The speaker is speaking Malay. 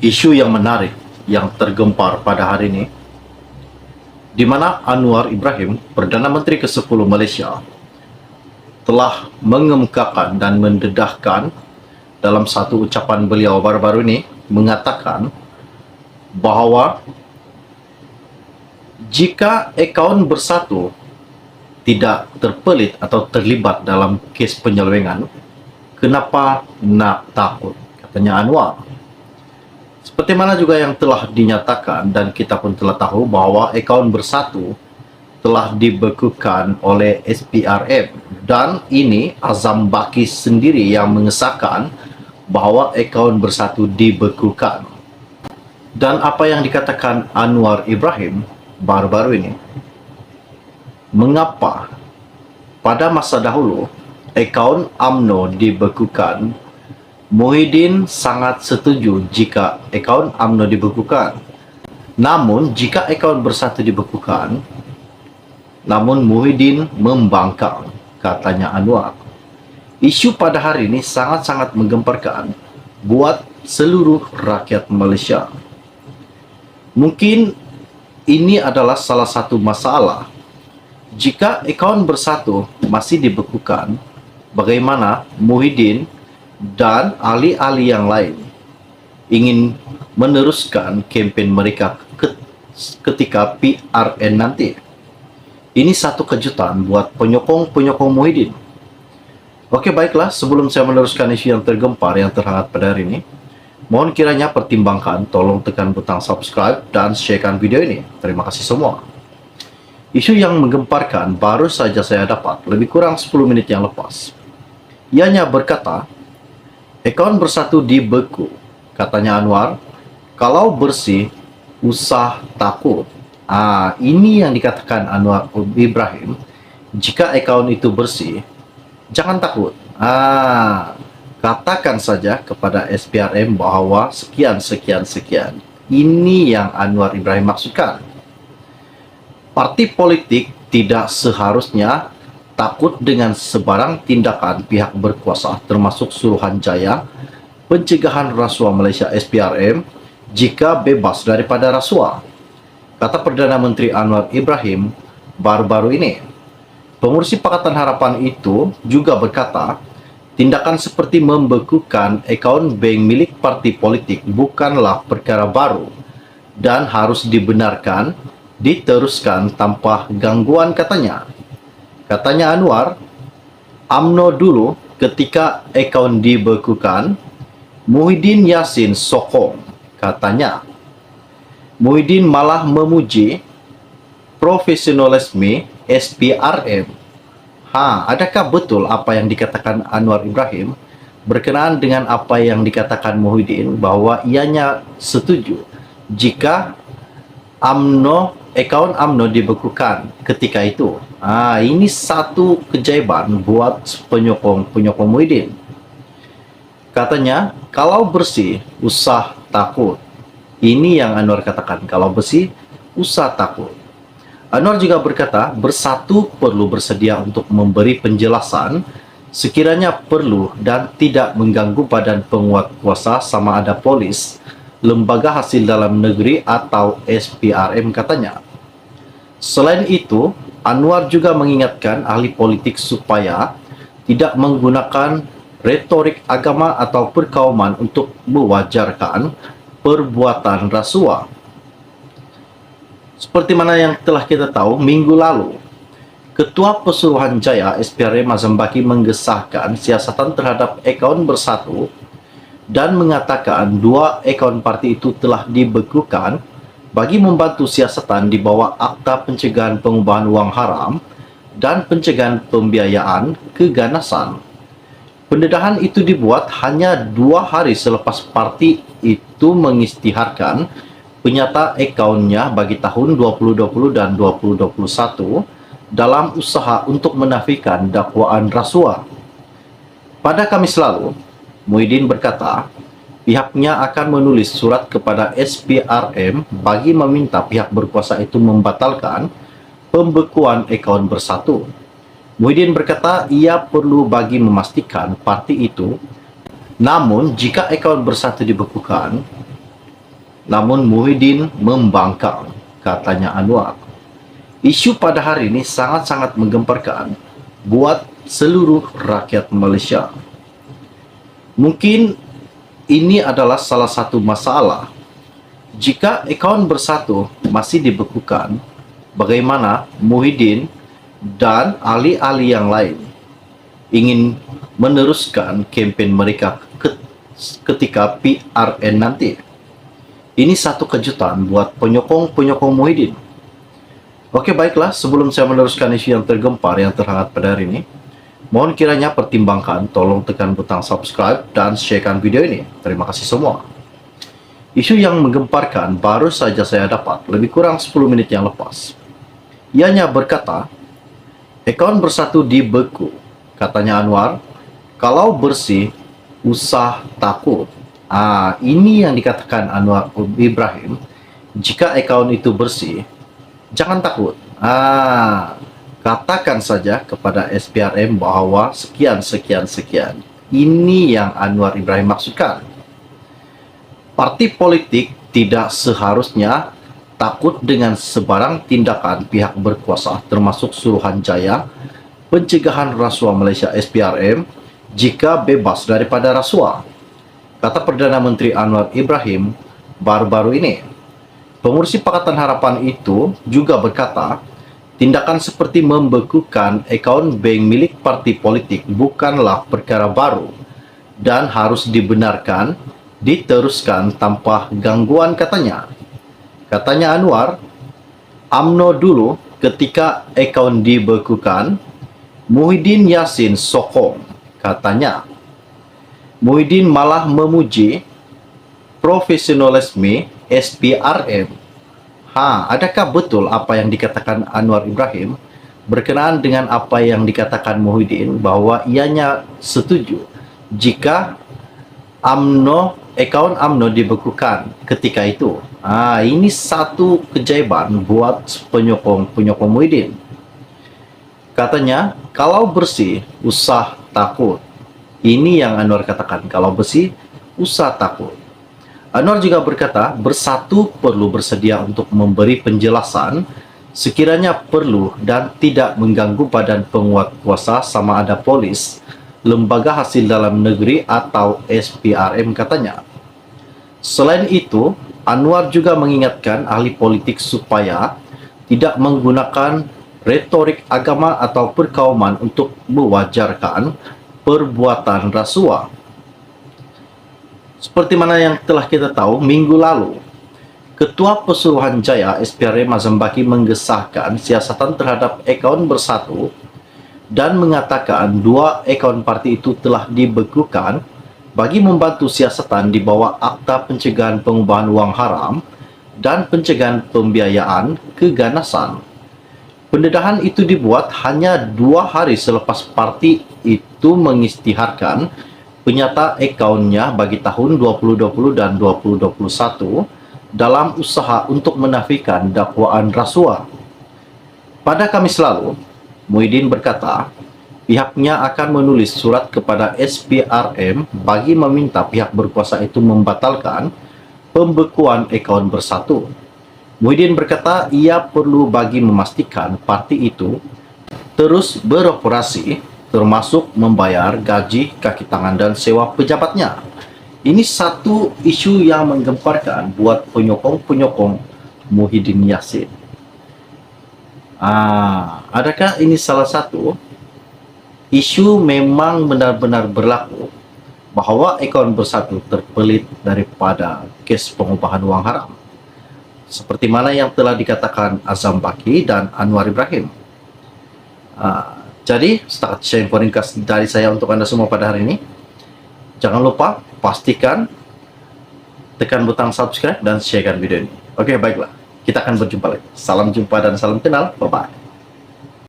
Isu yang menarik yang tergempar pada hari ini, di mana Anwar Ibrahim, Perdana Menteri ke-10 Malaysia, telah mengemukakan dan mendedahkan dalam satu ucapan beliau baru-baru ini, mengatakan bahawa jika akaun Bersatu tidak terpelit atau terlibat dalam kes penyelewengan, kenapa nak takut, katanya Anwar. Seperti mana juga yang telah dinyatakan dan kita pun telah tahu bahawa akaun Bersatu telah dibekukan oleh SPRM, dan ini Azam Baki sendiri yang mengesahkan bahawa akaun Bersatu dibekukan. Dan apa yang dikatakan Anwar Ibrahim baru-baru ini, mengapa pada masa dahulu akaun UMNO dibekukan, Muhyiddin sangat setuju jika akaun UMNO dibekukan. Namun jika akaun Bersatu dibekukan, namun Muhyiddin membangkang, katanya Anwar. Isu pada hari ini sangat-sangat menggemparkan buat seluruh rakyat Malaysia. Mungkin ini adalah salah satu masalah. Jika akaun Bersatu masih dibekukan, bagaimana Muhyiddin dan ahli-ahli yang lain ingin meneruskan kempen mereka ketika PRN nanti? Ini satu kejutan buat penyokong-penyokong Muhyiddin. Oke, baiklah, sebelum saya meneruskan isu yang tergempar yang terhangat pada hari ini, mohon kiranya pertimbangkan, tolong tekan butang subscribe dan sharekan video ini. Terima kasih semua. Isu yang menggemparkan baru saja saya dapat lebih kurang 10 menit yang lepas. Ianya berkata, akaun Bersatu dibeku, katanya Anwar. Kalau bersih, usah takut. Ini yang dikatakan Anwar Ibrahim. Jika akaun itu bersih, jangan takut. Katakan saja kepada SPRM bahawa sekian. Ini yang Anwar Ibrahim maksudkan. Parti politik tidak seharusnya takut dengan sebarang tindakan pihak berkuasa, termasuk Suruhanjaya Pencegahan Rasuah Malaysia SPRM, jika bebas daripada rasuah, kata Perdana Menteri Anwar Ibrahim baru-baru ini. Pengurusi Pakatan Harapan itu juga berkata, tindakan seperti membekukan akaun bank milik parti politik bukanlah perkara baru dan harus dibenarkan, diteruskan tanpa gangguan, katanya. Katanya Anwar, UMNO dulu ketika akaun dibekukan, Muhyiddin Yassin sokong, katanya. Muhyiddin malah memuji profesionalisme SPRM. Adakah betul apa yang dikatakan Anwar Ibrahim berkenaan dengan apa yang dikatakan Muhyiddin, bahawa ianya setuju jika akaun UMNO dibekukan ketika itu? Ini satu keajaiban buat penyokong Muhyiddin. Katanya, kalau bersih, usah takut. Ini yang Anwar katakan, kalau bersih, usah takut. Anwar juga berkata, Bersatu perlu bersedia untuk memberi penjelasan sekiranya perlu dan tidak mengganggu badan penguat kuasa sama ada polis, lembaga hasil dalam negeri atau SPRM, katanya. Selain itu, Anwar juga mengingatkan ahli politik supaya tidak menggunakan retorik agama atau perkauman untuk mewajarkan perbuatan rasuah. Seperti mana yang telah kita tahu, minggu lalu, Ketua Pesuruhanjaya SPRM Azam Baki mengesahkan siasatan terhadap akaun Bersatu dan mengatakan 2 akaun parti itu telah dibekukan bagi membantu siasatan di bawah Akta Pencegahan Pengubahan Wang Haram dan Pencegahan Pembiayaan Keganasan. Pendedahan itu dibuat hanya 2 hari selepas parti itu mengisytiharkan penyata akaunnya bagi tahun 2020 dan 2021 dalam usaha untuk menafikan dakwaan rasuah. Pada Khamis lalu, Muhyiddin berkata, pihaknya akan menulis surat kepada SPRM bagi meminta pihak berkuasa itu membatalkan pembekuan akaun Bersatu. Muhyiddin berkata ia perlu bagi memastikan parti itu. Namun, jika akaun Bersatu dibekukan, namun Muhyiddin membangkang, katanya Anwar. Isu pada hari ini sangat-sangat menggemparkan buat seluruh rakyat Malaysia. Mungkin ini adalah salah satu masalah. Jika akaun Bersatu masih dibekukan, bagaimana Muhyiddin dan ahli-ahli yang lain ingin meneruskan kempen mereka ketika PRN nanti? Ini satu kejutan buat penyokong-penyokong Muhyiddin. Oke, baiklah, sebelum saya meneruskan isu yang tergempar yang terhangat pada hari ini, mohon kiranya pertimbangkan, tolong tekan butang subscribe dan sharekan video ini. Terima kasih semua. Isu yang menggemparkan baru saja saya dapat lebih kurang 10 menit yang lepas. Ianya berkata, akaun Bersatu dibeku. Katanya Anwar, kalau bersih, usah takut. Ini yang dikatakan Anwar Ibrahim. Jika akaun itu bersih, jangan takut. Katakan saja kepada SPRM bahwa sekian. Ini yang Anwar Ibrahim maksudkan. Parti politik tidak seharusnya takut dengan sebarang tindakan pihak berkuasa termasuk Suruhanjaya Pencegahan Rasuah Malaysia SPRM jika bebas daripada rasuah, kata Perdana Menteri Anwar Ibrahim baru-baru ini. Pengurusi Pakatan Harapan itu juga berkata, tindakan seperti membekukan akaun bank milik parti politik bukanlah perkara baru dan harus dibenarkan, diteruskan tanpa gangguan, katanya. Katanya Anwar, UMNO dulu ketika akaun dibekukan, Muhyiddin Yassin sokong, katanya. Muhyiddin malah memuji profesionalisme SPRM. Adakah betul apa yang dikatakan Anwar Ibrahim berkenaan dengan apa yang dikatakan Muhyiddin bahwa ianya setuju jika akaun UMNO dibekukan ketika itu? Ini satu keajaiban buat penyokong Muhyiddin. Katanya, kalau bersih, usah takut. Ini yang Anwar katakan, kalau bersih, usah takut. Anwar juga berkata, Bersatu perlu bersedia untuk memberi penjelasan sekiranya perlu dan tidak mengganggu badan penguat kuasa sama ada polis, lembaga hasil dalam negeri atau SPRM, katanya. Selain itu, Anwar juga mengingatkan ahli politik supaya tidak menggunakan retorik agama atau perkauman untuk mewajarkan perbuatan rasuah. Seperti mana yang telah kita tahu, minggu lalu, Ketua Pesuruhanjaya SPRM Azam Baki mengesahkan siasatan terhadap akaun Bersatu dan mengatakan 2 akaun parti itu telah dibekukan bagi membantu siasatan di bawah Akta Pencegahan Pengubahan Wang Haram dan Pencegahan Pembiayaan Keganasan. Pendedahan itu dibuat hanya 2 hari selepas parti itu mengisytiharkan penyata akaunnya bagi tahun 2020 dan 2021 dalam usaha untuk menafikan dakwaan rasuah. Pada Kamis lalu, Muhyiddin berkata, pihaknya akan menulis surat kepada SPRM bagi meminta pihak berkuasa itu membatalkan pembekuan akaun Bersatu. Muhyiddin berkata ia perlu bagi memastikan parti itu terus beroperasi, termasuk membayar gaji, kaki tangan dan sewa pejabatnya. Ini satu isu yang menggemparkan buat penyokong-penyokong Muhyiddin Yassin. Adakah ini salah satu isu memang benar-benar berlaku bahwa akaun Bersatu terpelit daripada kes pengubahan wang haram, seperti mana yang telah dikatakan Azam Baki dan Anwar Ibrahim? Jadi, setakat share info ringkas dari saya untuk Anda semua pada hari ini. Jangan lupa, pastikan tekan butang subscribe dan sharekan video ini. Oke, baiklah. Kita akan berjumpa lagi. Salam jumpa dan salam kenal. Bye-bye.